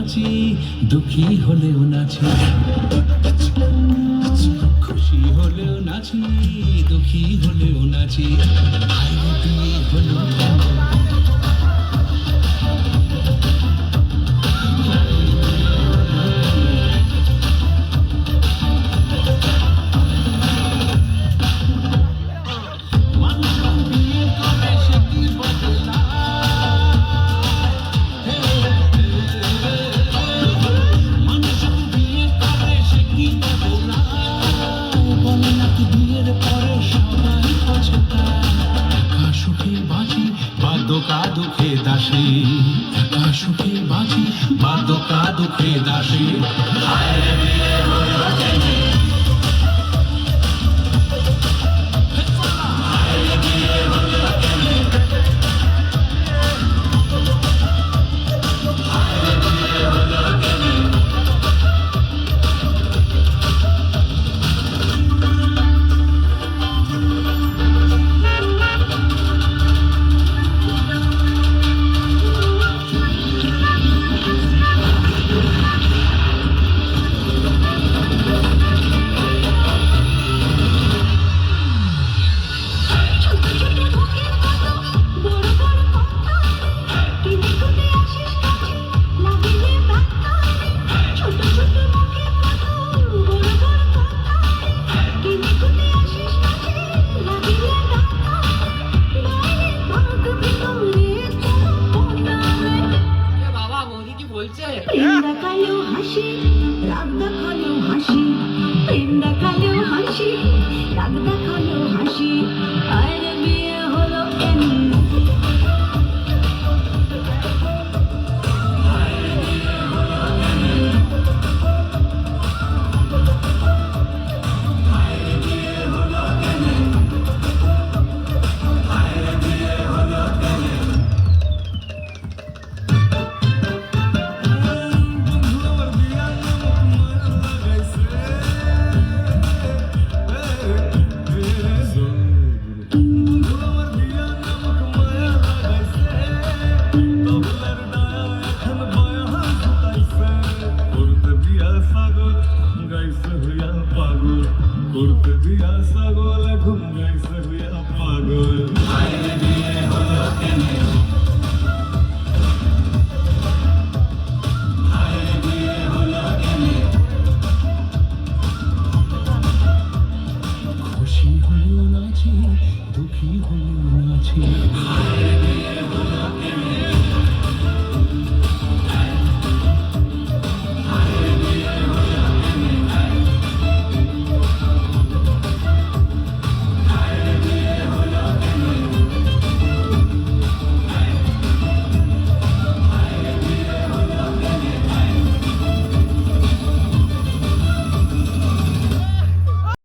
নাচি, দুঃখী হলেও নাচি, খুশি হলেও নাচি, দুঃখী হলেও নাচি। হায়রে বিয়ে হলো কেন? দোকা দুঃখে দাসী, একা সুখে বাঁচি বা দোকা দুঃখে দাসী। হায়রে বিয়ে হলো কেন? হায়রে বিয়ে হলো কেন? হায়রে বিয়ে হলো কেন? প্রেম দেখালেও হাসি, রাগ দেখালেও হাসি, প্রেম দেখালেও হাসি, রাগ দেখালেও হাসি। হায়রে বিয়ে হলো কেন? করতে দিয়া ছাগল এখন গাইছে হইয়া পাগল। হায়রে বিয়ে হলো কেন? হায়রে বিয়ে হলো কেন? খুশি হলেও নাচি, দুঃখী হলেও নাচি। হায়রে বিয়ে হলো কেন?